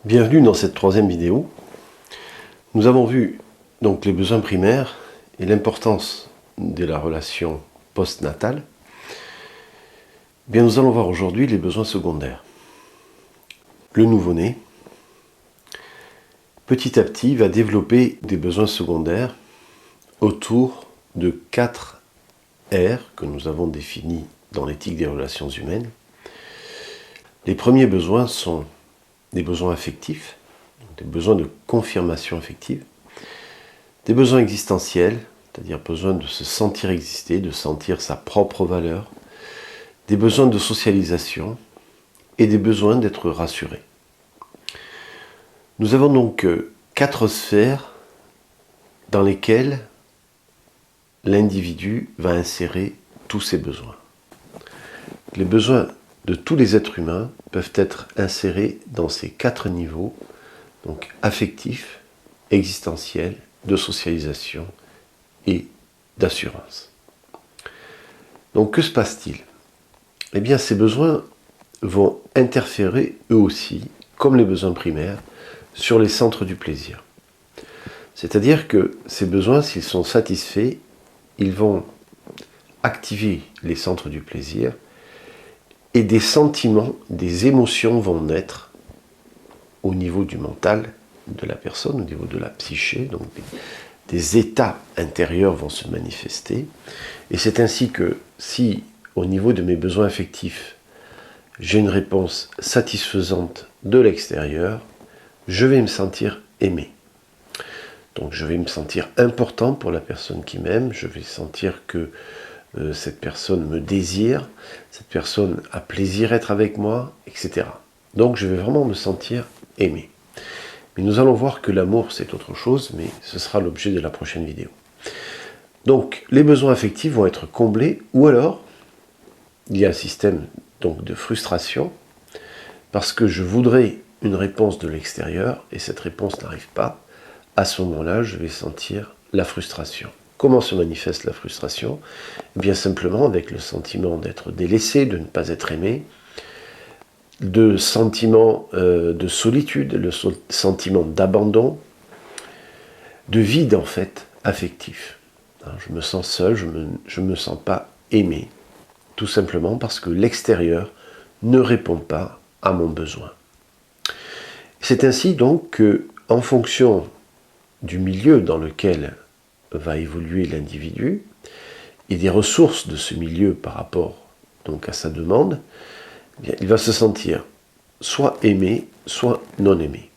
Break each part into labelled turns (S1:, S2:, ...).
S1: Bienvenue dans cette troisième vidéo. Nous avons vu donc les besoins primaires et l'importance de la relation postnatale. Bien, nous allons voir aujourd'hui les besoins secondaires. Le nouveau-né, petit à petit, va développer des besoins secondaires autour de 4 R que nous avons définis dans l'éthique des relations humaines. Les premiers besoins sont des besoins affectifs, des besoins de confirmation affective, des besoins existentiels, c'est-à-dire besoin de se sentir exister, de sentir sa propre valeur, des besoins de socialisation et des besoins d'être rassuré. Nous avons donc 4 sphères dans lesquelles l'individu va insérer tous ses besoins. Les besoins de tous les êtres humains peuvent être insérés dans ces 4 niveaux, donc affectifs, existentiels, de socialisation et d'assurance. Donc que se passe-t-il ? Eh bien, ces besoins vont interférer eux aussi, comme les besoins primaires, sur les centres du plaisir. C'est-à-dire que ces besoins, s'ils sont satisfaits, ils vont activer les centres du plaisir et des sentiments, des émotions vont naître au niveau du mental de la personne, au niveau de la psyché, donc des états intérieurs vont se manifester. Et c'est ainsi que si, au niveau de mes besoins affectifs, j'ai une réponse satisfaisante de l'extérieur, je vais me sentir aimé. Donc je vais me sentir important pour la personne qui m'aime, je vais sentir que cette personne me désire, cette personne a plaisir à être avec moi, etc. Donc je vais vraiment me sentir aimé. Mais nous allons voir que l'amour c'est autre chose, mais ce sera l'objet de la prochaine vidéo. Donc les besoins affectifs vont être comblés, ou alors il y a un système donc, de frustration, parce que je voudrais une réponse de l'extérieur, et cette réponse n'arrive pas. À ce moment-là, je vais sentir la frustration. Comment se manifeste la frustration ? Eh bien simplement avec le sentiment d'être délaissé, de ne pas être aimé, de sentiment de solitude, le sentiment d'abandon, de vide en fait, affectif. Je me sens seul, je me sens pas aimé, tout simplement parce que l'extérieur ne répond pas à mon besoin. C'est ainsi donc que, en fonction du milieu dans lequel va évoluer l'individu et des ressources de ce milieu par rapport donc à sa demande, eh bien, il va se sentir soit aimé, soit non aimé.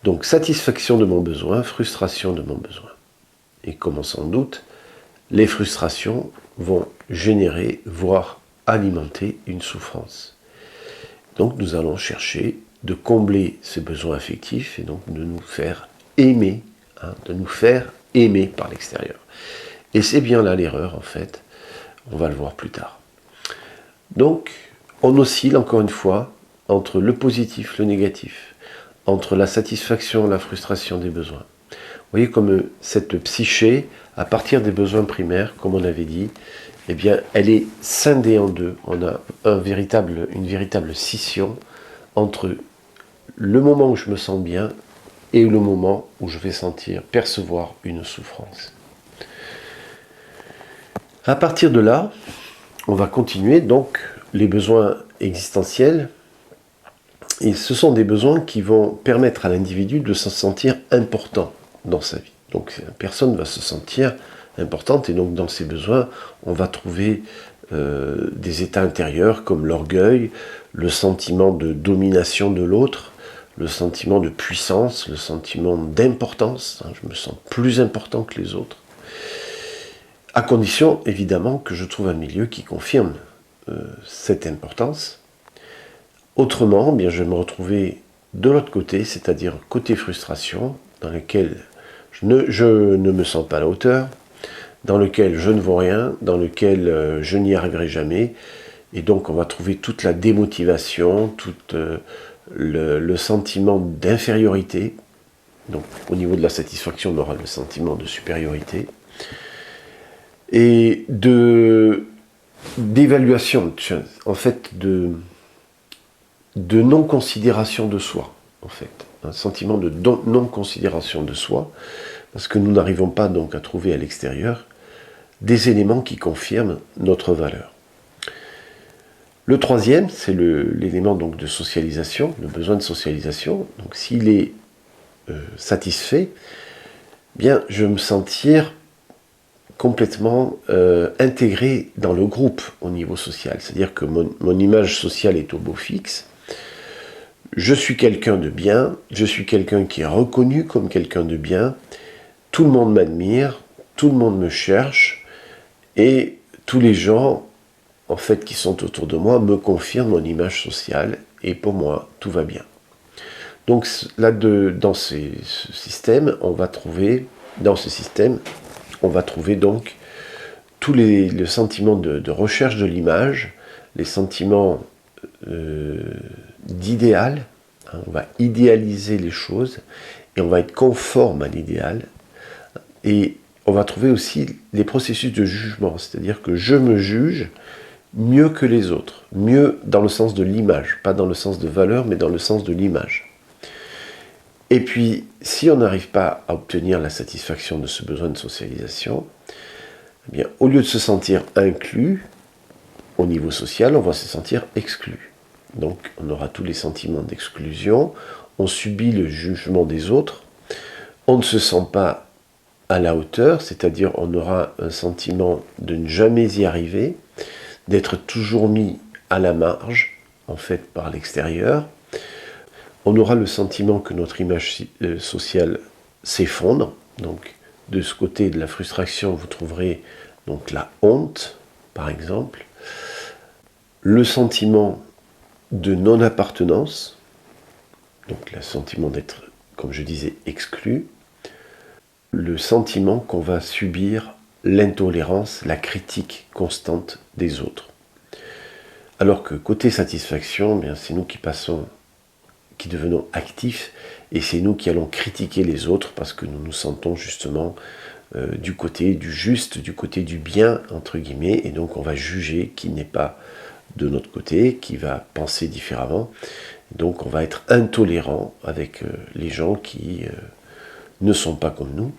S1: Donc satisfaction de mon besoin, frustration de mon besoin. Et comme on s'en doute, les frustrations vont générer, voire alimenter une souffrance. Donc nous allons chercher de combler ces besoins affectifs et donc de nous faire aimer, de nous faire aimer par l'extérieur. Et c'est bien là l'erreur en fait, on va le voir plus tard. Donc on oscille encore une fois entre le positif, le négatif, entre la satisfaction, la frustration des besoins. Vous voyez comme cette psyché, à partir des besoins primaires, comme on avait dit, eh bien, elle est scindée en deux. On a une véritable scission entre le moment où je me sens bien et le moment où je vais percevoir une souffrance. À partir de là, on va continuer donc les besoins existentiels. Et ce sont des besoins qui vont permettre à l'individu de se sentir important dans sa vie. Donc la personne va se sentir importante et donc dans ces besoins, on va trouver des états intérieurs comme l'orgueil, le sentiment de domination de l'autre, le sentiment de puissance, le sentiment d'importance. Je me sens plus important que les autres. À condition, évidemment, que je trouve un milieu qui confirme cette importance. Autrement, bien, je vais me retrouver de l'autre côté, c'est-à-dire côté frustration, dans lequel je ne me sens pas à la hauteur, dans lequel je ne vaux rien, dans lequel je n'y arriverai jamais. Et donc on va trouver toute la démotivation, tout le sentiment d'infériorité. Donc au niveau de la satisfaction, on aura le sentiment de supériorité. Et d'évaluation, en fait de non-considération de soi. en fait. Un sentiment de non-considération de soi, parce que nous n'arrivons pas donc à trouver à l'extérieur des éléments qui confirment notre valeur. Le troisième, c'est l'élément donc de socialisation, le besoin de socialisation. Donc s'il est satisfait, bien je vais me sentir complètement intégré dans le groupe au niveau social. C'est-à-dire que mon image sociale est au beau fixe. Je suis quelqu'un de bien, je suis quelqu'un qui est reconnu comme quelqu'un de bien, tout le monde m'admire, tout le monde me cherche, et tous les gens en fait, qui sont autour de moi, me confirment mon image sociale, et pour moi, tout va bien. Donc là, dans ce système, on va trouver donc tous le sentiment de recherche de l'image, les sentiments d'idéal, hein, on va idéaliser les choses, et on va être conforme à l'idéal, et on va trouver aussi les processus de jugement, c'est-à-dire que je me juge mieux que les autres, mieux dans le sens de l'image, pas dans le sens de valeur, mais dans le sens de l'image. Et puis, si on n'arrive pas à obtenir la satisfaction de ce besoin de socialisation, eh bien, au lieu de se sentir inclus au niveau social, on va se sentir exclu. Donc, on aura tous les sentiments d'exclusion, on subit le jugement des autres, on ne se sent pas à la hauteur, c'est-à-dire on aura un sentiment de ne jamais y arriver, d'être toujours mis à la marge, en fait, par l'extérieur. On aura le sentiment que notre image sociale s'effondre. Donc, de ce côté de la frustration, vous trouverez donc la honte, par exemple, le sentiment de non-appartenance, donc le sentiment d'être, comme je disais, exclu, le sentiment qu'on va subir l'intolérance, la critique constante des autres. Alors que côté satisfaction, bien, c'est nous qui devenons actifs, et c'est nous qui allons critiquer les autres parce que nous nous sentons justement du côté du juste, du côté du bien, entre guillemets, et donc on va juger qui n'est pas de notre côté, qui va penser différemment. Donc on va être intolérant avec les gens qui ne sont pas comme nous.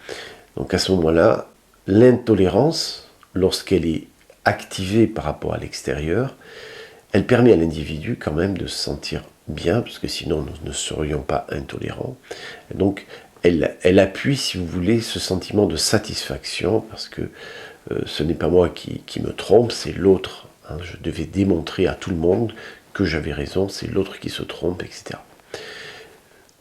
S1: Donc à ce moment-là, l'intolérance, lorsqu'elle est activée par rapport à l'extérieur, elle permet à l'individu quand même de se sentir bien, parce que sinon nous ne serions pas intolérants. Et donc elle appuie, si vous voulez, ce sentiment de satisfaction, parce que ce n'est pas moi qui me trompe, c'est l'autre. Hein. Je devais démontrer à tout le monde que j'avais raison, c'est l'autre qui se trompe, etc.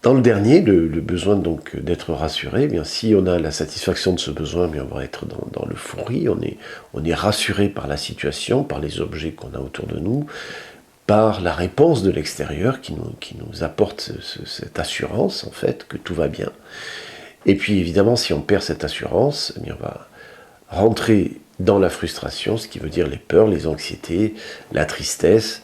S1: Dans le dernier, le besoin donc d'être rassuré, eh bien, si on a la satisfaction de ce besoin, eh bien, on va être dans l'euphorie, on est rassuré par la situation, par les objets qu'on a autour de nous, par la réponse de l'extérieur qui nous apporte cette assurance, en fait, que tout va bien. Et puis évidemment, si on perd cette assurance, eh bien, on va rentrer dans la frustration, ce qui veut dire les peurs, les anxiétés, la tristesse,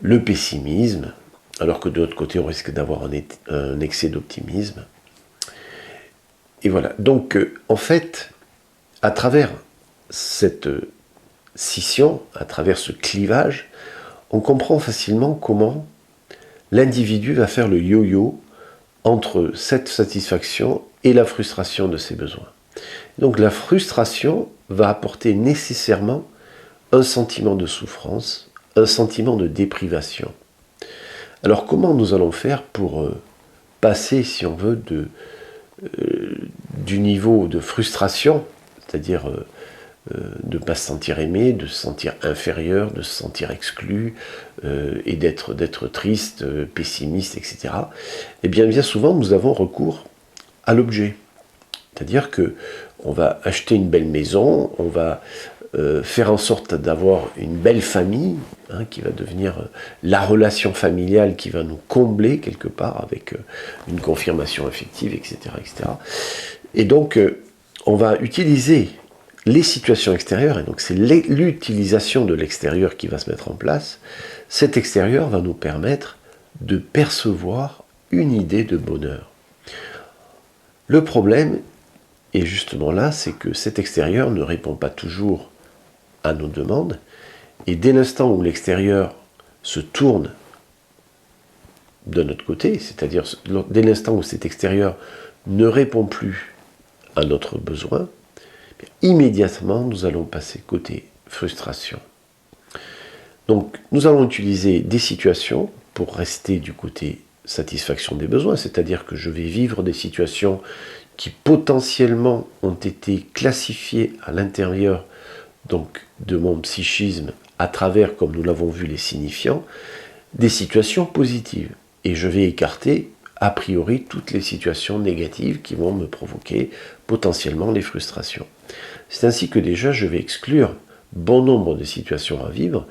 S1: le pessimisme, alors que de l'autre côté, on risque d'avoir un excès d'optimisme. Et voilà. Donc, en fait, à travers cette scission, à travers ce clivage, on comprend facilement comment l'individu va faire le yo-yo entre cette satisfaction et la frustration de ses besoins. Donc, la frustration va apporter nécessairement un sentiment de souffrance, un sentiment de déprivation. Alors comment nous allons faire pour passer, si on veut, du niveau de frustration, c'est-à-dire de ne pas se sentir aimé, de se sentir inférieur, de se sentir exclu, et d'être triste, pessimiste, etc. Eh bien souvent, nous avons recours à l'objet. C'est-à-dire qu'on va acheter une belle maison, on va faire en sorte d'avoir une belle famille, hein, qui va devenir la relation familiale qui va nous combler quelque part avec une confirmation affective, etc. etc. Et donc, on va utiliser les situations extérieures, et donc c'est l'utilisation de l'extérieur qui va se mettre en place. Cet extérieur va nous permettre de percevoir une idée de bonheur. Le problème est justement là, c'est que cet extérieur ne répond pas toujours à nos demandes, et dès l'instant où l'extérieur se tourne de notre côté, c'est-à-dire dès l'instant où cet extérieur ne répond plus à notre besoin, immédiatement nous allons passer côté frustration. Donc nous allons utiliser des situations pour rester du côté satisfaction des besoins, c'est-à-dire que je vais vivre des situations qui potentiellement ont été classifiées à l'intérieur donc de mon psychisme à travers, comme nous l'avons vu, les signifiants, des situations positives. Et je vais écarter a priori toutes les situations négatives qui vont me provoquer potentiellement des frustrations. C'est ainsi que déjà je vais exclure bon nombre de situations à vivre,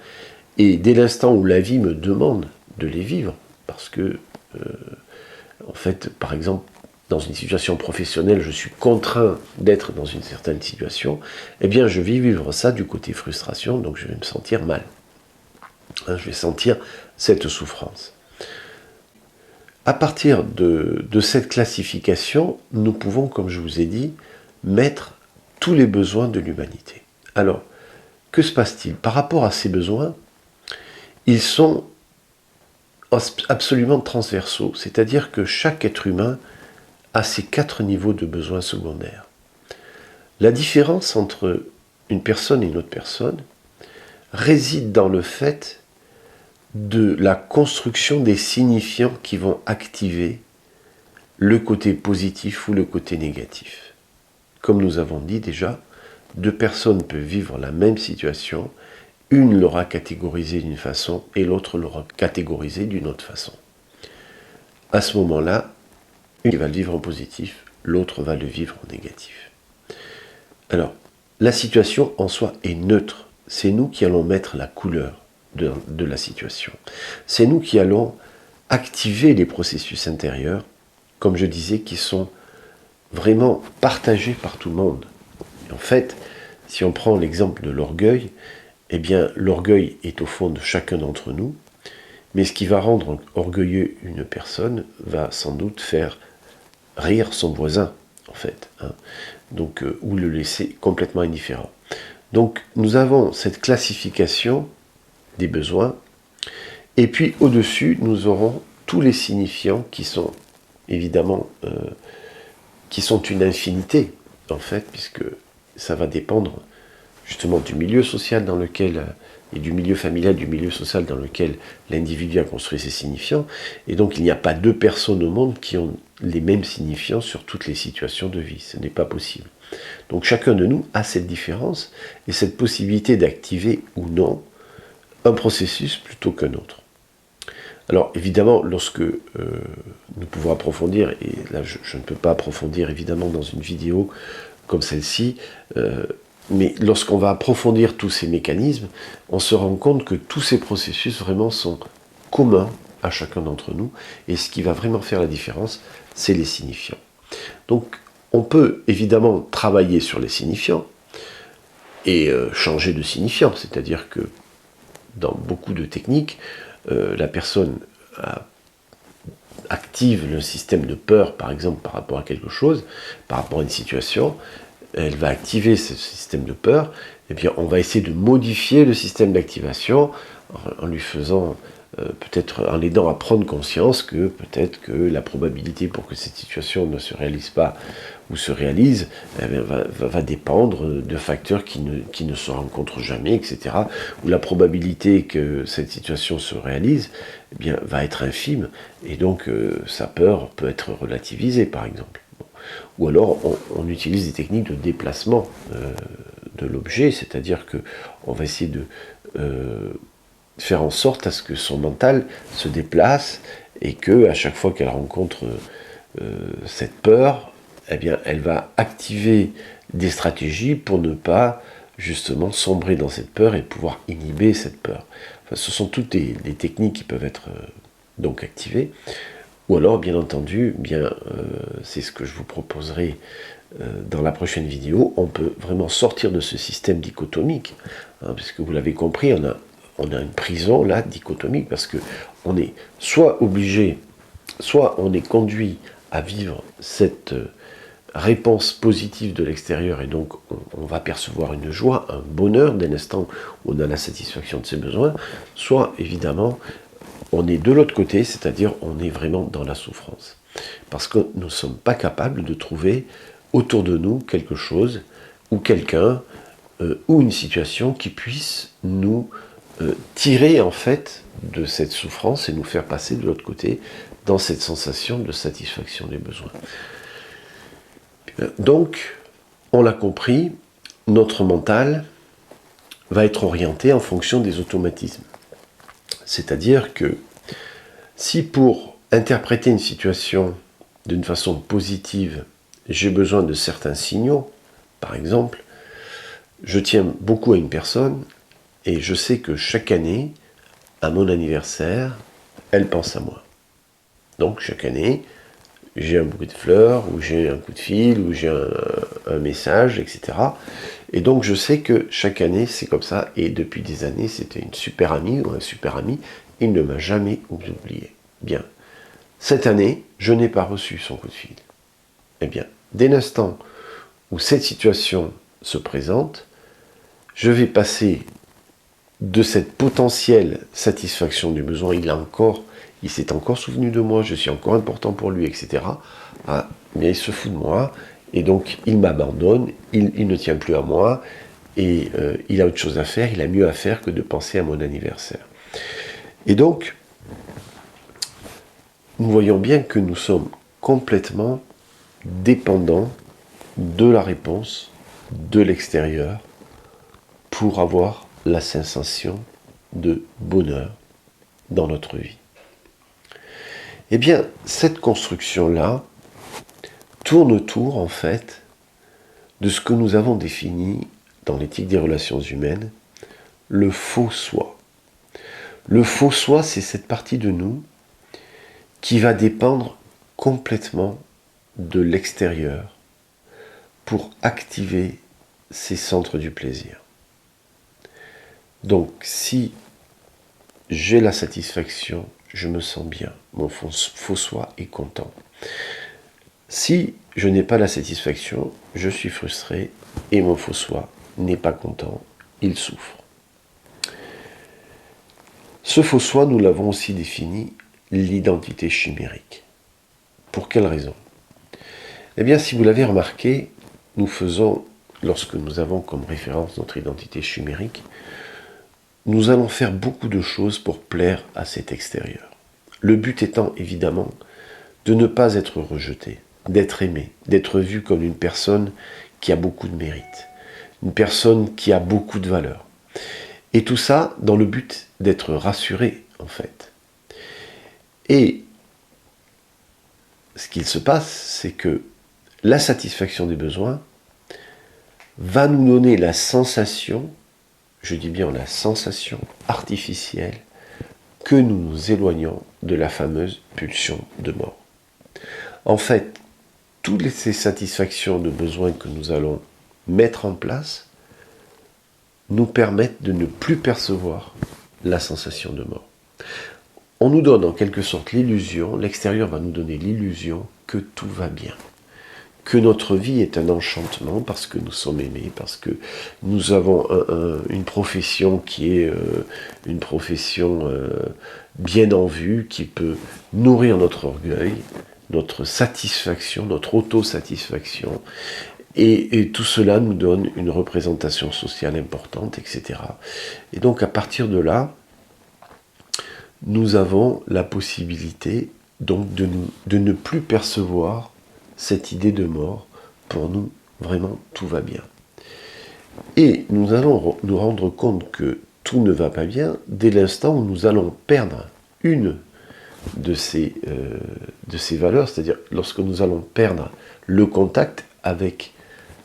S1: et dès l'instant où la vie me demande de les vivre, parce que, en fait, par exemple, dans une situation professionnelle, je suis contraint d'être dans une certaine situation, eh bien je vais vivre ça du côté frustration, donc je vais me sentir mal. Je vais sentir cette souffrance. À partir de cette classification, nous pouvons, comme je vous ai dit, mettre tous les besoins de l'humanité. Alors, que se passe-t-il? Par rapport à ces besoins, ils sont absolument transversaux, c'est-à-dire que chaque être humain a ses 4 niveaux de besoins secondaires. La différence entre une personne et une autre personne réside dans le fait de la construction des signifiants qui vont activer le côté positif ou le côté négatif. Comme nous avons dit déjà, 2 personnes peuvent vivre la même situation, une l'aura catégorisée d'une façon et l'autre l'aura catégorisée d'une autre façon. À ce moment-là, une va le vivre en positif, l'autre va le vivre en négatif. Alors, la situation en soi est neutre. C'est nous qui allons mettre la couleur de la situation. C'est nous qui allons activer les processus intérieurs, comme je disais, qui sont vraiment partagés par tout le monde. Et en fait, si on prend l'exemple de l'orgueil, eh bien, l'orgueil est au fond de chacun d'entre nous, mais ce qui va rendre orgueilleux une personne va sans doute faire rire son voisin, en fait, donc, ou le laisser complètement indifférent. Donc, nous avons cette classification des besoins, et puis au-dessus, nous aurons tous les signifiants qui sont évidemment qui sont une infinité, en fait, puisque ça va dépendre justement du milieu social dans lequel, et du milieu familial, du milieu social dans lequel l'individu a construit ses signifiants, et donc il n'y a pas 2 personnes au monde qui ont les mêmes signifiants sur toutes les situations de vie, ce n'est pas possible. Donc chacun de nous a cette différence, et cette possibilité d'activer ou non un processus plutôt qu'un autre. Alors évidemment, lorsque nous pouvons approfondir, et là je ne peux pas approfondir évidemment dans une vidéo comme celle-ci, mais lorsqu'on va approfondir tous ces mécanismes, on se rend compte que tous ces processus vraiment sont communs à chacun d'entre nous, et ce qui va vraiment faire la différence, c'est les signifiants. Donc on peut évidemment travailler sur les signifiants, et changer de signifiant, c'est-à-dire que dans beaucoup de techniques, la personne active le système de peur, par exemple, par rapport à quelque chose, par rapport à une situation, elle va activer ce système de peur, et bien on va essayer de modifier le système d'activation en lui faisant, peut-être en l'aidant à prendre conscience que peut-être que la probabilité pour que cette situation ne se réalise pas ou se réalise va dépendre de facteurs qui ne se rencontrent jamais, etc. Ou la probabilité que cette situation se réalise eh bien, va être infime, et donc sa peur peut être relativisée, par exemple. Ou alors on utilise des techniques de déplacement de l'objet, c'est-à-dire qu'on va essayer de faire en sorte à ce que son mental se déplace, et que à chaque fois qu'elle rencontre cette peur, eh bien, elle va activer des stratégies pour ne pas justement sombrer dans cette peur et pouvoir inhiber cette peur. Enfin, ce sont toutes des techniques qui peuvent être donc activées. Ou alors, bien entendu, c'est ce que je vous proposerai dans la prochaine vidéo, on peut vraiment sortir de ce système dichotomique, puisque vous l'avez compris, on a une prison là, dichotomique, parce qu'on est soit obligé, soit on est conduit à vivre cette réponse positive de l'extérieur, et donc on va percevoir une joie, un bonheur dès l'instant où on a la satisfaction de ses besoins, soit évidemment on est de l'autre côté, c'est-à-dire on est vraiment dans la souffrance. Parce que nous ne sommes pas capables de trouver autour de nous quelque chose ou quelqu'un ou une situation qui puisse nous tirer en fait de cette souffrance et nous faire passer de l'autre côté dans cette sensation de satisfaction des besoins. Donc, on l'a compris, notre mental va être orienté en fonction des automatismes. C'est-à-dire que si pour interpréter une situation d'une façon positive, j'ai besoin de certains signaux, par exemple, je tiens beaucoup à une personne et je sais que chaque année, à mon anniversaire, elle pense à moi. Donc chaque année, j'ai un bouquet de fleurs, ou j'ai un coup de fil, ou j'ai un message, etc. Et donc je sais que chaque année, c'est comme ça, et depuis des années, c'était une super amie ou un super ami, il ne m'a jamais oublié. Bien. Cette année, je n'ai pas reçu son coup de fil. Eh bien, dès l'instant où cette situation se présente, je vais passer de cette potentielle satisfaction du besoin, il s'est encore souvenu de moi, je suis encore important pour lui, etc. Ah, mais il se fout de moi, et donc il m'abandonne, il ne tient plus à moi, et il a autre chose à faire, il a mieux à faire que de penser à mon anniversaire. Et donc, nous voyons bien que nous sommes complètement dépendants de la réponse de l'extérieur pour avoir la sensation de bonheur dans notre vie. Eh bien, cette construction-là tourne autour, en fait, de ce que nous avons défini dans l'éthique des relations humaines, le faux soi. Le faux soi, c'est cette partie de nous qui va dépendre complètement de l'extérieur pour activer ces centres du plaisir. Donc, si j'ai la satisfaction, je me sens bien, mon faux soi est content. Si je n'ai pas la satisfaction, je suis frustré et mon faux soi n'est pas content, il souffre. Ce faux soi, nous l'avons aussi défini, l'identité chimérique. Pour quelle raison ? Eh bien, si vous l'avez remarqué, nous faisons, lorsque nous avons comme référence notre identité chimérique, nous allons faire beaucoup de choses pour plaire à cet extérieur. Le but étant évidemment de ne pas être rejeté, d'être aimé, d'être vu comme une personne qui a beaucoup de mérite, une personne qui a beaucoup de valeur. Et tout ça dans le but d'être rassuré, en fait. Et ce qu'il se passe, c'est que la satisfaction des besoins va nous donner la sensation, je dis bien la sensation artificielle, que nous nous éloignons de la fameuse pulsion de mort. En fait, toutes ces satisfactions de besoins que nous allons mettre en place nous permettent de ne plus percevoir la sensation de mort. On nous donne en quelque sorte l'illusion, l'extérieur va nous donner l'illusion que tout va bien, que notre vie est un enchantement parce que nous sommes aimés, parce que nous avons une profession qui est une profession bien en vue, qui peut nourrir notre orgueil, notre satisfaction, notre autosatisfaction, et tout cela nous donne une représentation sociale importante, etc. Et donc à partir de là, nous avons la possibilité donc de ne plus percevoir cette idée de mort. Pour nous, vraiment, tout va bien. Et nous allons nous rendre compte que tout ne va pas bien dès l'instant où nous allons perdre une de ces valeurs, c'est-à-dire lorsque nous allons perdre le contact avec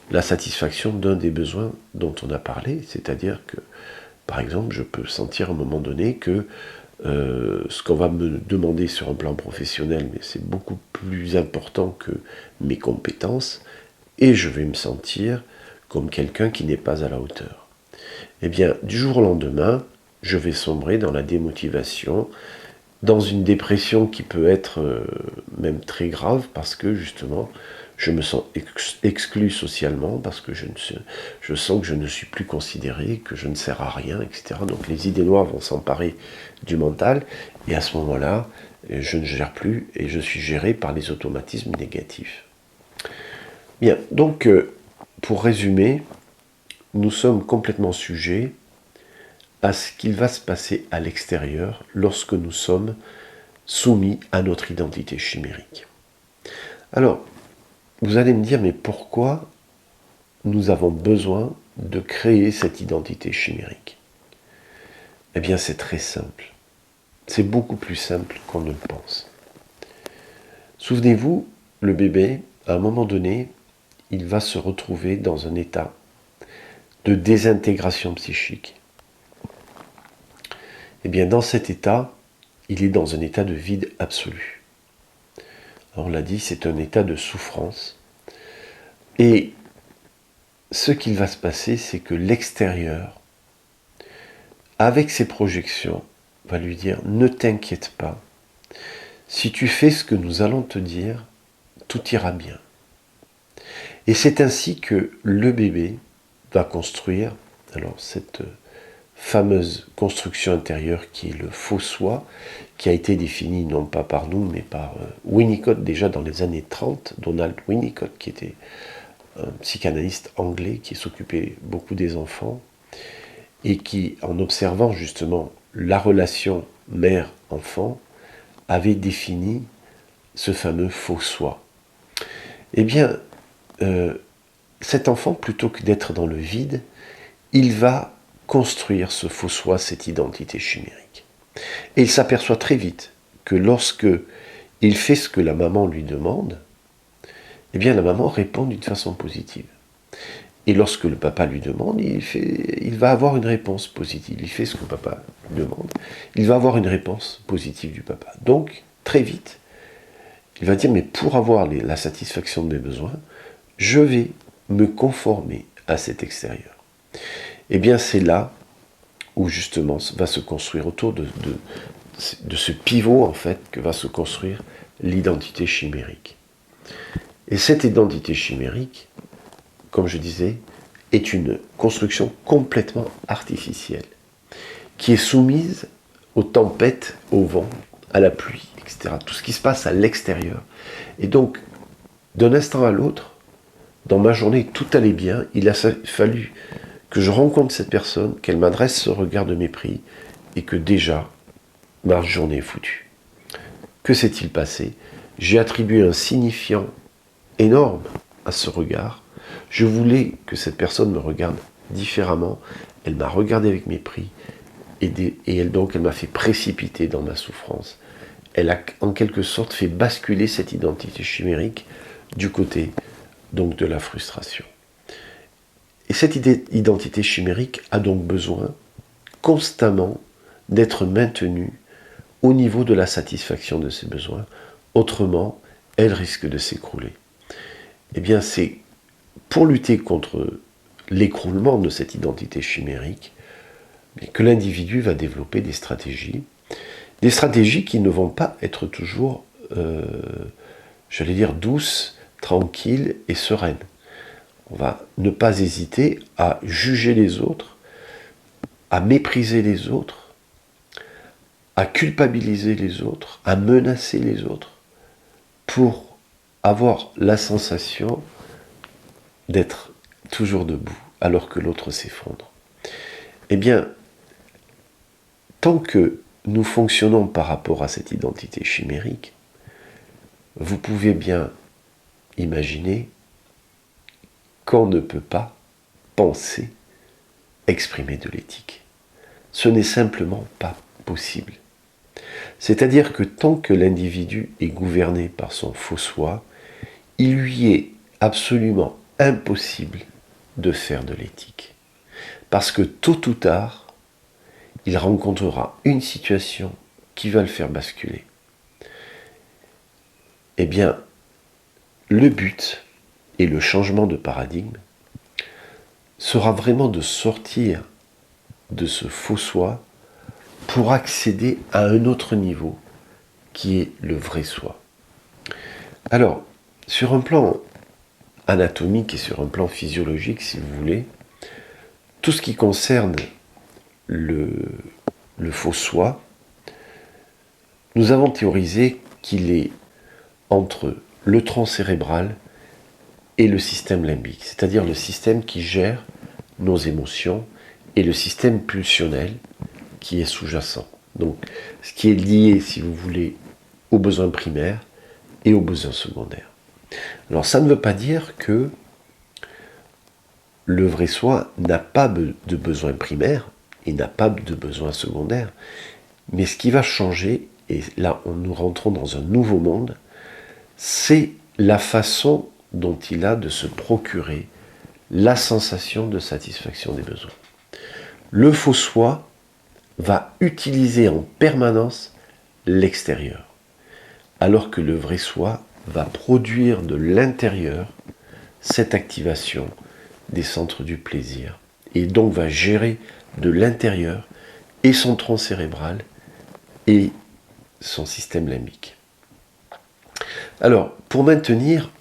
S1: la satisfaction d'un des besoins dont on a parlé, c'est-à-dire que, par exemple, je peux sentir à un moment donné que ce qu'on va me demander sur un plan professionnel, mais c'est beaucoup plus important que mes compétences, et je vais me sentir comme quelqu'un qui n'est pas à la hauteur. Eh bien, du jour au lendemain, je vais sombrer dans la démotivation, dans une dépression qui peut être même très grave, parce que justement, je me sens exclu socialement parce que je sens que je ne suis plus considéré, que je ne sers à rien, etc. Donc les idées noires vont s'emparer du mental, et à ce moment-là, je ne gère plus et je suis géré par les automatismes négatifs. Bien, donc pour résumer, nous sommes complètement sujets à ce qu'il va se passer à l'extérieur lorsque nous sommes soumis à notre identité chimérique. Alors, vous allez me dire, mais pourquoi nous avons besoin de créer cette identité chimérique? Eh bien, c'est très simple. C'est beaucoup plus simple qu'on ne le pense. Souvenez-vous, le bébé, à un moment donné, il va se retrouver dans un état de désintégration psychique. Eh bien, dans cet état, il est dans un état de vide absolu. On l'a dit, c'est un état de souffrance. Et ce qu'il va se passer, c'est que l'extérieur, avec ses projections, va lui dire « Ne t'inquiète pas, si tu fais ce que nous allons te dire, tout ira bien. » Et c'est ainsi que le bébé va construire cette fameuse construction intérieure qui est le faux soi, qui a été définie non pas par nous, mais par Winnicott déjà dans les années 30, Donald Winnicott, qui était un psychanalyste anglais qui s'occupait beaucoup des enfants, et qui, en observant justement la relation mère-enfant, avait défini ce fameux faux soi. Eh bien, cet enfant, plutôt que d'être dans le vide, il va construire ce faux soi, cette identité chimérique. Et il s'aperçoit très vite que lorsque il fait ce que la maman lui demande, eh bien la maman répond d'une façon positive. Et lorsque le papa lui demande, il va avoir une réponse positive. Il fait ce que le papa lui demande, il va avoir une réponse positive du papa. Donc, très vite, il va dire, mais pour avoir la satisfaction de mes besoins, je vais me conformer à cet extérieur. Eh bien, c'est là où justement va se construire autour de ce pivot, en fait, que va se construire l'identité chimérique. Et cette identité chimérique, comme je disais, est une construction complètement artificielle, qui est soumise aux tempêtes, au vent, à la pluie, etc. Tout ce qui se passe à l'extérieur. Et donc, d'un instant à l'autre, dans ma journée, tout allait bien, il a fallu que je rencontre cette personne, qu'elle m'adresse ce regard de mépris, et que déjà, ma journée est foutue. Que s'est-il passé? J'ai attribué un signifiant énorme à ce regard. Je voulais que cette personne me regarde différemment. Elle m'a regardé avec mépris, et elle m'a fait précipiter dans ma souffrance. Elle a en quelque sorte fait basculer cette identité chimérique du côté donc de la frustration. Et cette identité chimérique a donc besoin constamment d'être maintenue au niveau de la satisfaction de ses besoins. Autrement, elle risque de s'écrouler. Eh bien, c'est pour lutter contre l'écroulement de cette identité chimérique que l'individu va développer des stratégies qui ne vont pas être toujours, douces, tranquilles et sereines. On va ne pas hésiter à juger les autres, à mépriser les autres, à culpabiliser les autres, à menacer les autres, pour avoir la sensation d'être toujours debout, alors que l'autre s'effondre. Eh bien, tant que nous fonctionnons par rapport à cette identité chimérique, vous pouvez bien imaginer qu'on ne peut pas penser, exprimer de l'éthique. Ce n'est simplement pas possible. C'est-à-dire que tant que l'individu est gouverné par son faux soi, il lui est absolument impossible de faire de l'éthique. Parce que tôt ou tard, il rencontrera une situation qui va le faire basculer. Eh bien, le but et le changement de paradigme sera vraiment de sortir de ce faux soi pour accéder à un autre niveau qui est le vrai soi. Alors, sur un plan anatomique et sur un plan physiologique, si vous voulez, tout ce qui concerne le faux soi, nous avons théorisé qu'il est entre le tronc cérébral et le système limbique, c'est-à-dire le système qui gère nos émotions et le système pulsionnel qui est sous-jacent. Donc, ce qui est lié, si vous voulez, aux besoins primaires et aux besoins secondaires. Alors, ça ne veut pas dire que le vrai soi n'a pas de besoins primaires et n'a pas de besoins secondaires. Mais ce qui va changer, et là nous rentrons dans un nouveau monde, c'est la façon dont il a de se procurer la sensation de satisfaction des besoins. Le faux soi va utiliser en permanence l'extérieur, alors que le vrai soi va produire de l'intérieur cette activation des centres du plaisir, et donc va gérer de l'intérieur et son tronc cérébral et son système limbique. Alors, pour maintenir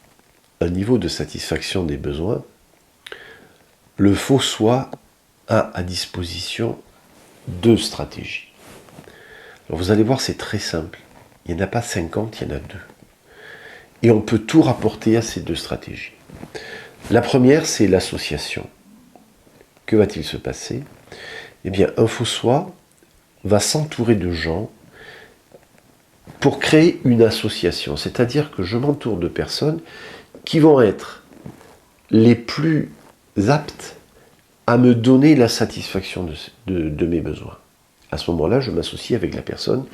S1: un niveau de satisfaction des besoins, le faux soi a à disposition 2 stratégies. Alors vous allez voir, c'est très simple. Il n'y en a pas 50, il y en a 2. Et on peut tout rapporter à ces 2 stratégies. La première, c'est l'association. Que va-t-il se passer ? Eh bien, un faux soi va s'entourer de gens pour créer une association. C'est-à-dire que je m'entoure de personnes qui vont être les plus aptes à me donner la satisfaction de mes besoins. À ce moment-là, je m'associe avec la personne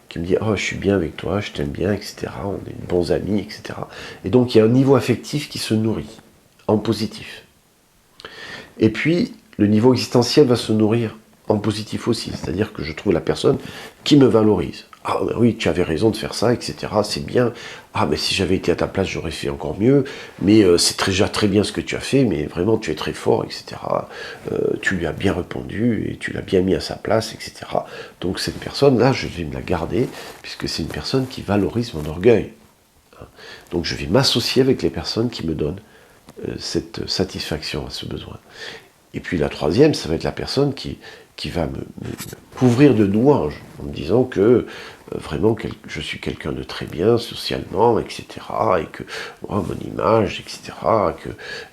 S1: qui me dit « Oh, je suis bien avec toi, je t'aime bien, etc. On est bons amis, etc. » Et donc, il y a un niveau affectif qui se nourrit, en positif. Et puis, le niveau existentiel va se nourrir en positif aussi. C'est-à-dire que je trouve la personne qui me valorise. Ah ben oui, tu avais raison de faire ça, etc. C'est bien. Ah mais si j'avais été à ta place, j'aurais fait encore mieux. Mais c'est déjà très bien ce que tu as fait, mais vraiment tu es très fort, etc. Tu lui as bien répondu et tu l'as bien mis à sa place, etc. Donc cette personne-là, je vais me la garder, puisque c'est une personne qui valorise mon orgueil. Donc je vais m'associer avec les personnes qui me donnent cette satisfaction à ce besoin. Et puis la troisième, ça va être la personne qui va me couvrir de louanges, en me disant que vraiment je suis quelqu'un de très bien socialement, etc. Et que mon image, etc.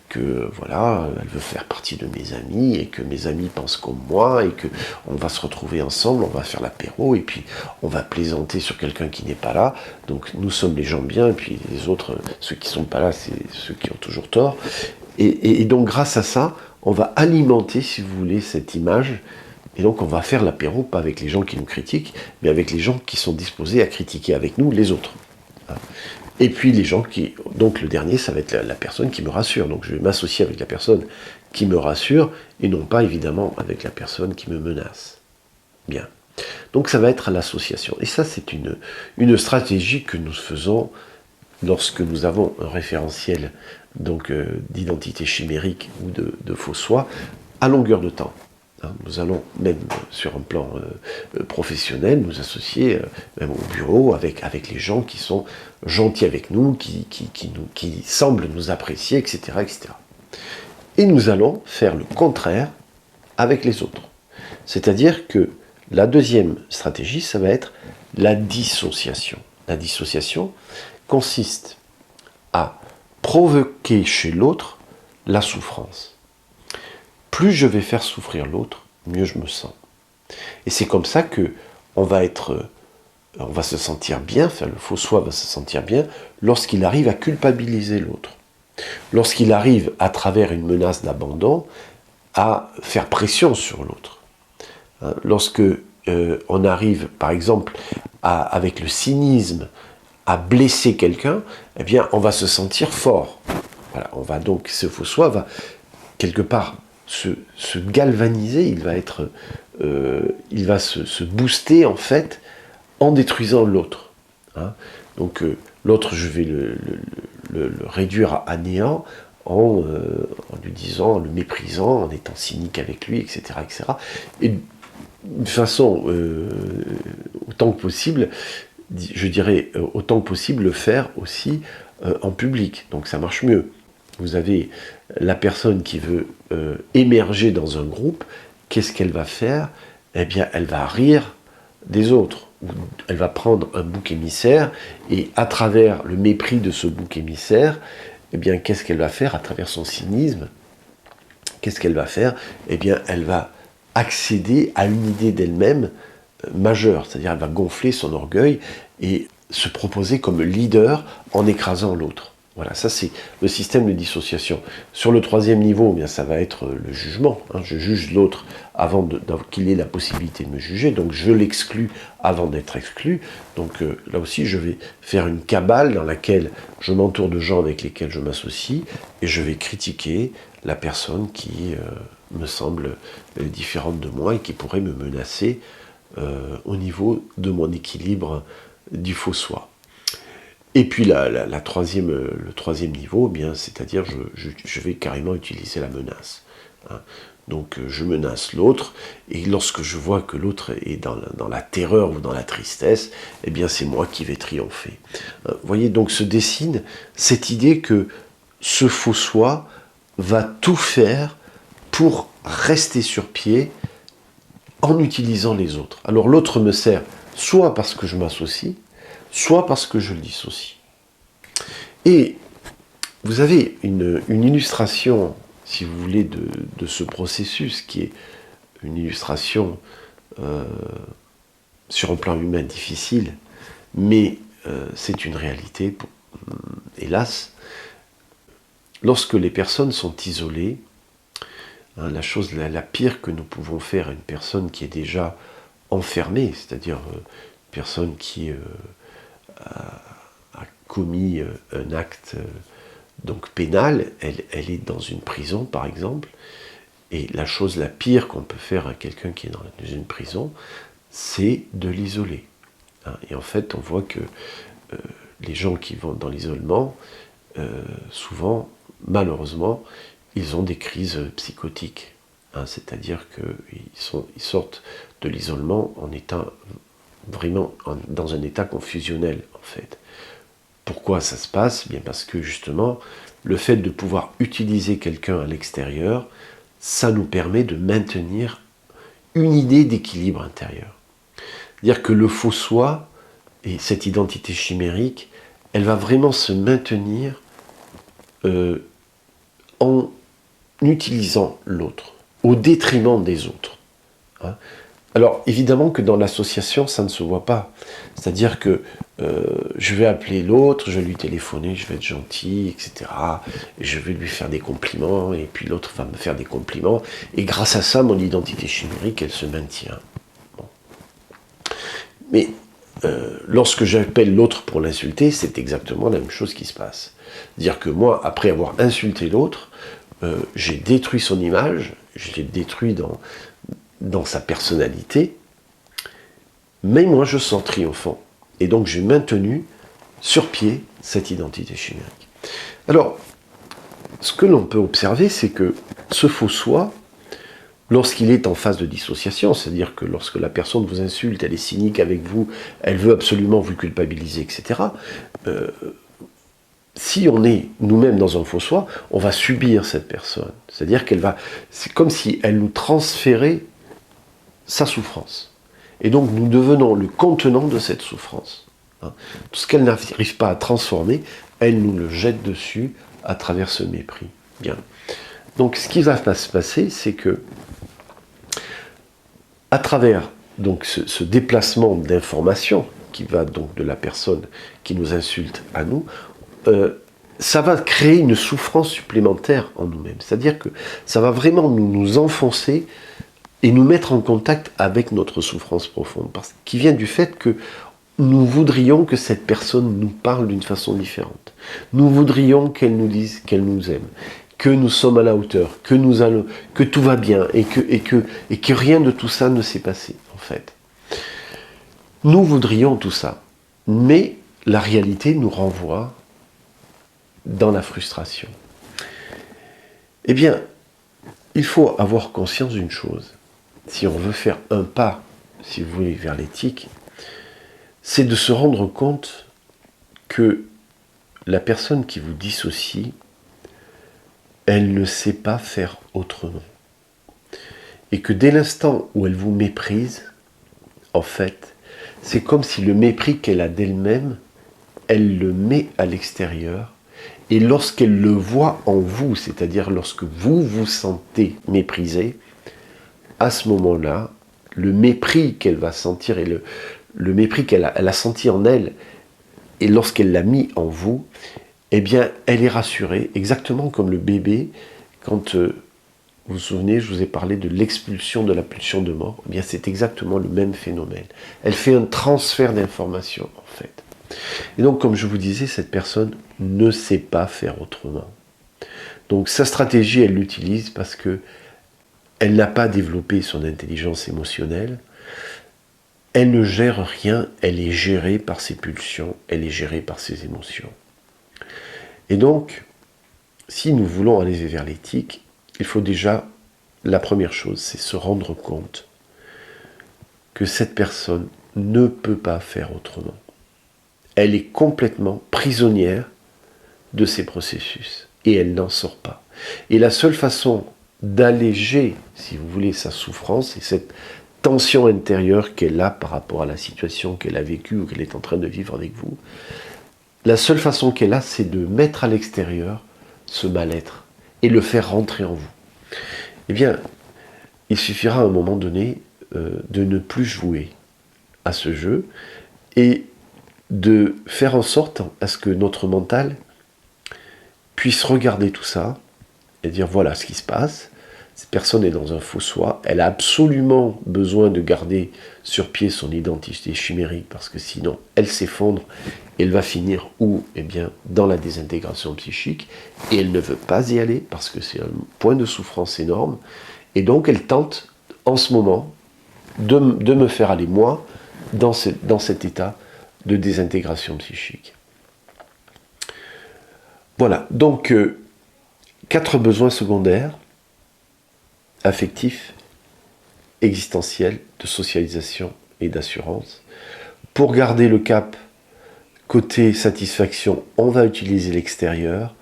S1: Que voilà, elle veut faire partie de mes amis, et que mes amis pensent comme moi, et que on va se retrouver ensemble, on va faire l'apéro, et puis on va plaisanter sur quelqu'un qui n'est pas là. Donc nous sommes les gens bien, et puis les autres, ceux qui ne sont pas là, c'est ceux qui ont toujours tort. Et donc grâce à ça, on va alimenter, si vous voulez, cette image. Et donc on va faire l'apéro, pas avec les gens qui nous critiquent, mais avec les gens qui sont disposés à critiquer avec nous les autres. Et puis les gens qui... Donc le dernier, ça va être la personne qui me rassure. Donc je vais m'associer avec la personne qui me rassure, et non pas évidemment avec la personne qui me menace. Bien. Donc ça va être l'association. Et ça, c'est une stratégie que nous faisons lorsque nous avons un référentiel donc d'identité chimérique ou de faux soi à longueur de temps. Nous allons même sur un plan professionnel nous associer même au bureau avec les gens qui sont gentils avec nous, qui semblent nous apprécier, etc., etc. Et nous allons faire le contraire avec les autres. C'est-à-dire que la deuxième stratégie, ça va être la dissociation. La dissociation consiste à provoquer chez l'autre la souffrance. Plus je vais faire souffrir l'autre, mieux je me sens. Et c'est comme ça que on va se sentir bien, enfin le faux soi va se sentir bien, lorsqu'il arrive à culpabiliser l'autre. Lorsqu'il arrive, à travers une menace d'abandon, à faire pression sur l'autre. Lorsque on arrive, par exemple, avec le cynisme, à blesser quelqu'un, eh bien, on va se sentir fort. Voilà, ce faux soi va, quelque part, se galvaniser, il va se booster, en fait, en détruisant l'autre. Donc, l'autre, je vais le réduire à néant en lui disant, en le méprisant, en étant cynique avec lui, etc., etc. Et de façon, autant que possible, je dirais, autant que possible, le faire aussi en public. Donc ça marche mieux. vous avez la personne qui veut émerger dans un groupe, qu'est-ce qu'elle va faire? Eh bien, elle va rire des autres. Elle va prendre un bouc émissaire et à travers le mépris de ce bouc émissaire, eh bien, qu'est-ce qu'elle va faire à travers son cynisme? Qu'est-ce qu'elle va faire? Eh bien, elle va accéder à une idée d'elle-même majeure, c'est-à-dire elle va gonfler son orgueil et se proposer comme leader en écrasant l'autre. Voilà, ça c'est le système de dissociation. Sur le troisième niveau, eh bien, ça va être le jugement. Je juge l'autre avant qu'il ait la possibilité de me juger, donc je l'exclus avant d'être exclu. Donc là aussi, je vais faire une cabale dans laquelle je m'entoure de gens avec lesquels je m'associe et je vais critiquer la personne qui me semble différente de moi et qui pourrait me menacer au niveau de mon équilibre du faux soi. Et puis le troisième niveau, eh bien, c'est-à-dire je vais carrément utiliser la menace. Donc je menace l'autre, et lorsque je vois que l'autre est dans la terreur ou dans la tristesse, eh bien c'est moi qui vais triompher. Vous voyez, donc se dessine cette idée que ce faux soi va tout faire pour rester sur pied en utilisant les autres. Alors l'autre me sert soit parce que je m'associe, soit parce que je le dissocie. Et vous avez une illustration, si vous voulez, de ce processus, qui est une illustration sur un plan humain difficile, mais c'est une réalité, hélas. Lorsque les personnes sont isolées, la chose la pire que nous pouvons faire à une personne qui est déjà enfermée, c'est-à-dire une personne qui a commis un acte donc pénal, elle est dans une prison par exemple, et la chose la pire qu'on peut faire à quelqu'un qui est dans une prison, c'est de l'isoler. Et en fait, on voit que les gens qui vont dans l'isolement, souvent, malheureusement, ils ont des crises psychotiques. C'est-à-dire qu'ils sortent de l'isolement en étant vraiment dans un état confusionnel, en fait. Pourquoi ça se passe? Bien parce que justement, le fait de pouvoir utiliser quelqu'un à l'extérieur, ça nous permet de maintenir une idée d'équilibre intérieur. C'est-à-dire que le faux soi et cette identité chimérique, elle va vraiment se maintenir en utilisant l'autre, au détriment des autres. Alors, évidemment que dans l'association, ça ne se voit pas. C'est-à-dire que je vais appeler l'autre, je vais lui téléphoner, je vais être gentil, etc. Et je vais lui faire des compliments, et puis l'autre va me faire des compliments. Et grâce à ça, mon identité chimérique, elle se maintient. Bon. Mais lorsque j'appelle l'autre pour l'insulter, c'est exactement la même chose qui se passe. C'est-à-dire que moi, après avoir insulté l'autre, j'ai détruit son image, je l'ai détruit dans sa personnalité, mais moi je sens triomphant. Et donc j'ai maintenu sur pied cette identité chimérique. Alors, ce que l'on peut observer, c'est que ce faux soi, lorsqu'il est en phase de dissociation, c'est-à-dire que lorsque la personne vous insulte, elle est cynique avec vous, elle veut absolument vous culpabiliser, etc., si on est nous-mêmes dans un faux soi, on va subir cette personne. C'est-à-dire c'est comme si elle nous transférait sa souffrance. Et donc nous devenons le contenant de cette souffrance. Tout ce qu'elle n'arrive pas à transformer, elle nous le jette dessus à travers ce mépris. Bien. Donc ce qui va se passer, c'est que à travers donc ce déplacement d'information qui va donc de la personne qui nous insulte à nous, ça va créer une souffrance supplémentaire en nous-mêmes. C'est-à-dire que ça va vraiment nous enfoncer et nous mettre en contact avec notre souffrance profonde, qui vient du fait que nous voudrions que cette personne nous parle d'une façon différente. Nous voudrions qu'elle nous dise qu'elle nous aime, que nous sommes à la hauteur, que tout va bien et que rien de tout ça ne s'est passé, en fait. Nous voudrions tout ça, mais la réalité nous renvoie dans la frustration. Eh bien, il faut avoir conscience d'une chose. Si on veut faire un pas, si vous voulez, vers l'éthique, c'est de se rendre compte que la personne qui vous dissocie, elle ne sait pas faire autrement. Et que dès l'instant où elle vous méprise, en fait, c'est comme si le mépris qu'elle a d'elle-même, elle le met à l'extérieur. Et lorsqu'elle le voit en vous, c'est-à-dire lorsque vous vous sentez méprisé, à ce moment-là, le mépris qu'elle va sentir et le mépris qu'elle a senti en elle, et lorsqu'elle l'a mis en vous, eh bien, elle est rassurée, exactement comme le bébé, quand vous vous souvenez, je vous ai parlé de l'expulsion de la pulsion de mort, eh bien, c'est exactement le même phénomène. Elle fait un transfert d'informations, en fait. Et donc, comme je vous disais, cette personne ne sait pas faire autrement. Donc, sa stratégie, elle l'utilise parce que elle n'a pas développé son intelligence émotionnelle. Elle ne gère rien, elle est gérée par ses pulsions, elle est gérée par ses émotions. Et donc, si nous voulons aller vers l'éthique, il faut déjà, la première chose, c'est se rendre compte que cette personne ne peut pas faire autrement. Elle est complètement prisonnière de ces processus et elle n'en sort pas. Et la seule façon d'alléger, si vous voulez, sa souffrance et cette tension intérieure qu'elle a par rapport à la situation qu'elle a vécue ou qu'elle est en train de vivre avec vous, la seule façon qu'elle a, c'est de mettre à l'extérieur ce mal-être et le faire rentrer en vous. Eh bien, il suffira à un moment donné de ne plus jouer à ce jeu et de faire en sorte à ce que notre mental puisse regarder tout ça et dire voilà ce qui se passe. Cette personne est dans un faux soi, elle a absolument besoin de garder sur pied son identité chimérique parce que sinon elle s'effondre et elle va finir où? Eh bien dans la désintégration psychique et elle ne veut pas y aller parce que c'est un point de souffrance énorme et donc elle tente en ce moment de me faire aller moi dans cet état de désintégration psychique. Voilà, donc 4 besoins secondaires affectifs, existentiels, de socialisation et d'assurance. Pour garder le cap côté satisfaction, on va utiliser l'extérieur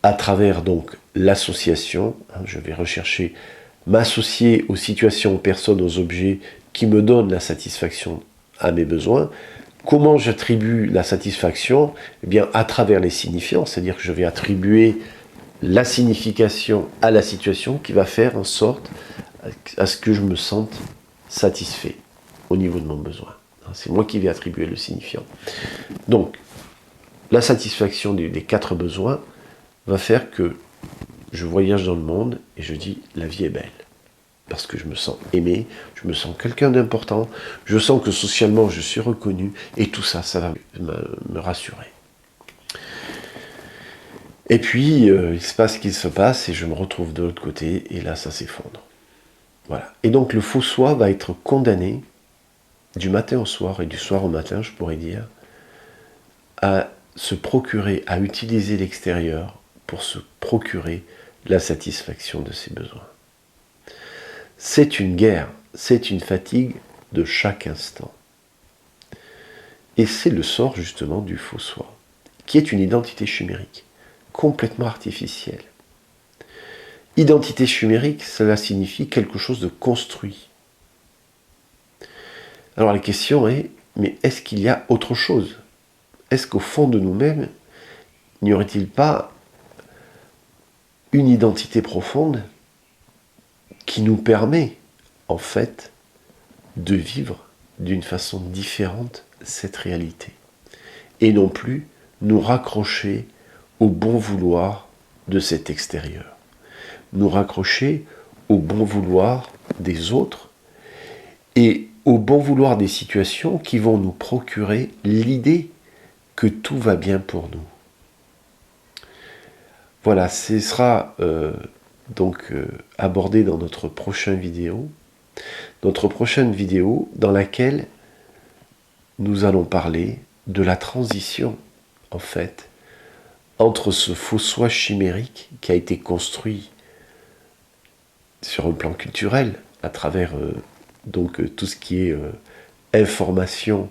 S1: à travers donc l'association. Je vais rechercher, m'associer aux situations, aux personnes, aux objets qui me donnent la satisfaction à mes besoins. Comment j'attribue la satisfaction? Eh bien, à travers les signifiants, c'est-à-dire que je vais attribuer la signification à la situation qui va faire en sorte à ce que je me sente satisfait au niveau de mon besoin. C'est moi qui vais attribuer le signifiant. Donc, la satisfaction des 4 besoins va faire que je voyage dans le monde et je dis la vie est belle. Parce que je me sens aimé, je me sens quelqu'un d'important, je sens que socialement je suis reconnu et tout ça, ça va me rassurer. Et puis, il se passe ce qu'il se passe et je me retrouve de l'autre côté et là, ça s'effondre. Voilà. Et donc, le faux soi va être condamné du matin au soir et du soir au matin, je pourrais dire, à se procurer, à utiliser l'extérieur pour se procurer la satisfaction de ses besoins. C'est une guerre, c'est une fatigue de chaque instant. Et c'est le sort justement du faux soi, qui est une identité chimérique, complètement artificielle. Identité chimérique, cela signifie quelque chose de construit. Alors la question est, mais est-ce qu'il y a autre chose? Est-ce qu'au fond de nous-mêmes, n'y aurait-il pas une identité profonde qui nous permet, en fait, de vivre d'une façon différente cette réalité et non plus nous raccrocher au bon vouloir de cet extérieur, nous raccrocher au bon vouloir des autres et au bon vouloir des situations qui vont nous procurer l'idée que tout va bien pour nous. Voilà, ce sera abordé dans notre prochaine vidéo. Notre prochaine vidéo dans laquelle nous allons parler de la transition, en fait, entre ce faux soi chimérique qui a été construit sur un plan culturel, à travers tout ce qui est information,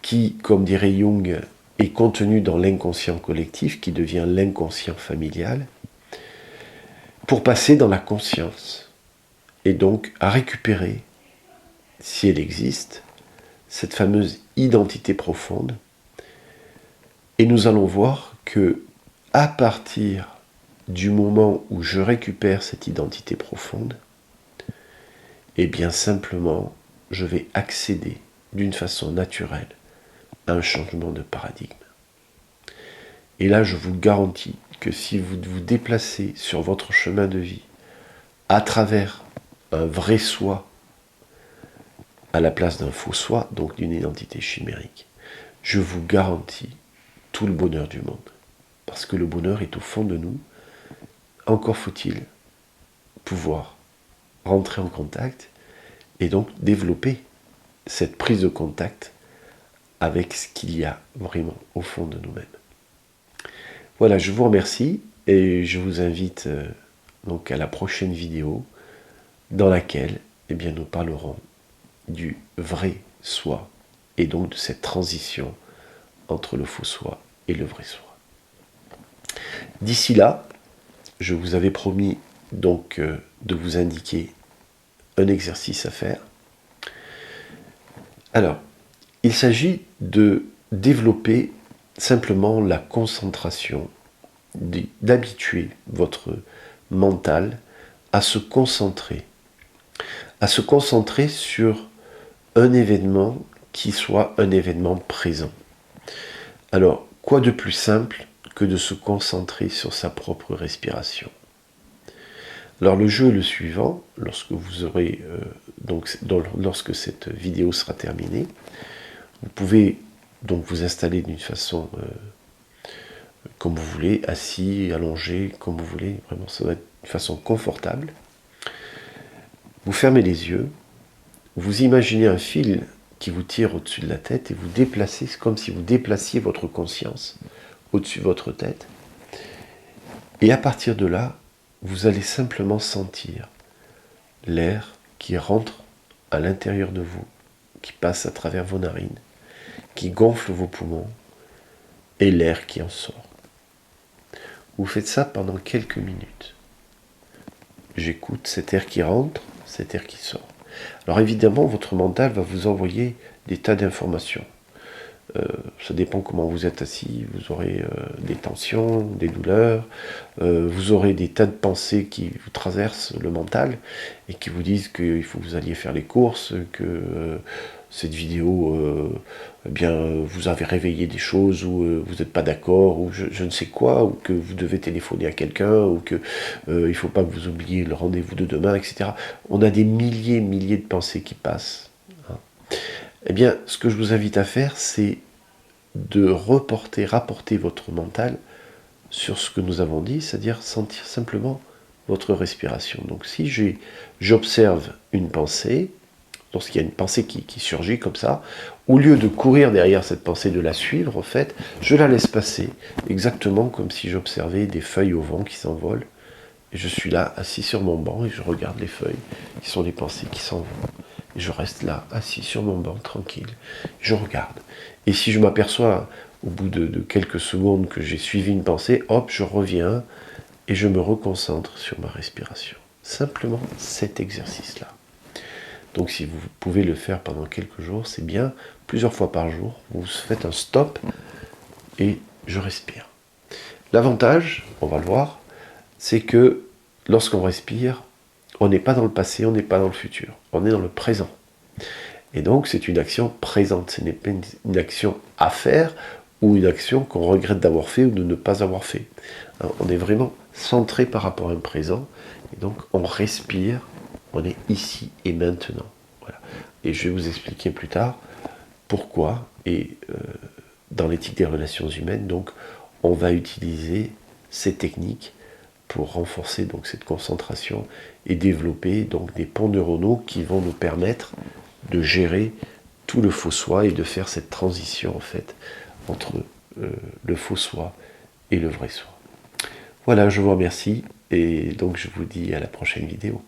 S1: qui, comme dirait Jung, est contenu dans l'inconscient collectif, qui devient l'inconscient familial, pour passer dans la conscience et donc à récupérer, si elle existe, cette fameuse identité profonde. Et nous allons voir que à partir du moment où je récupère cette identité profonde, et bien simplement, je vais accéder d'une façon naturelle à un changement de paradigme. Et là, je vous garantis que si vous vous déplacez sur votre chemin de vie à travers un vrai soi à la place d'un faux soi, donc d'une identité chimérique, je vous garantis tout le bonheur du monde. Parce que le bonheur est au fond de nous. Encore faut-il pouvoir rentrer en contact et donc développer cette prise de contact avec ce qu'il y a vraiment au fond de nous-mêmes. Voilà, je vous remercie et je vous invite donc à la prochaine vidéo dans laquelle nous parlerons du vrai soi et donc de cette transition entre le faux soi et le vrai soi. D'ici là, je vous avais promis donc de vous indiquer un exercice à faire. Alors, il s'agit de développer simplement la concentration, d'habituer votre mental à se concentrer sur un événement qui soit un événement présent. Alors, quoi de plus simple que de se concentrer sur sa propre respiration? Alors le jeu est le suivant, lorsque vous aurez lorsque cette vidéo sera terminée, vous pouvez donc vous installer d'une façon comme vous voulez, assis, allongé, comme vous voulez, vraiment ça va être d'une façon confortable. Vous fermez les yeux, vous imaginez un fil qui vous tire au-dessus de la tête et vous déplacez, c'est comme si vous déplaciez votre conscience au-dessus de votre tête. Et à partir de là, vous allez simplement sentir l'air qui rentre à l'intérieur de vous, qui passe à travers vos narines, qui gonfle vos poumons, et l'air qui en sort. Vous faites ça pendant quelques minutes. J'écoute cet air qui rentre, cet air qui sort. Alors évidemment, votre mental va vous envoyer des tas d'informations. Ça dépend comment vous êtes assis, vous aurez des tensions, des douleurs, vous aurez des tas de pensées qui vous traversent le mental et qui vous disent qu'il faut que vous alliez faire les courses, que cette vidéo, vous avez réveillé des choses où vous n'êtes pas d'accord, ou je ne sais quoi, ou que vous devez téléphoner à quelqu'un, ou que il ne faut pas que vous oubliez le rendez-vous de demain, etc. On a des milliers de pensées qui passent. Hein. Eh bien, ce que je vous invite à faire, c'est de rapporter votre mental sur ce que nous avons dit, c'est-à-dire sentir simplement votre respiration. Donc si j'observe une pensée, lorsqu'il y a une pensée qui surgit comme ça, au lieu de courir derrière cette pensée, de la suivre, en fait, je la laisse passer, exactement comme si j'observais des feuilles au vent qui s'envolent. Et je suis là, assis sur mon banc, et je regarde les feuilles, qui sont les pensées qui s'envolent. Et je reste là, assis sur mon banc, tranquille. Je regarde. Et si je m'aperçois, au bout de quelques secondes, que j'ai suivi une pensée, hop, je reviens, et je me reconcentre sur ma respiration. Simplement cet exercice-là. Donc si vous pouvez le faire pendant quelques jours, c'est bien. Plusieurs fois par jour, vous faites un stop, et je respire. L'avantage, on va le voir, c'est que lorsqu'on respire, on n'est pas dans le passé, on n'est pas dans le futur, on est dans le présent. Et donc c'est une action présente, ce n'est pas une action à faire ou une action qu'on regrette d'avoir fait ou de ne pas avoir fait. Alors, on est vraiment centré par rapport à un présent, et donc on respire, on est ici et maintenant. Voilà. Et je vais vous expliquer plus tard pourquoi, et dans l'éthique des relations humaines, donc on va utiliser ces techniques pour renforcer donc cette concentration et développer donc des ponts neuronaux qui vont nous permettre de gérer tout le faux soi et de faire cette transition en fait entre le faux soi et le vrai soi. Voilà, je vous remercie et donc je vous dis à la prochaine vidéo.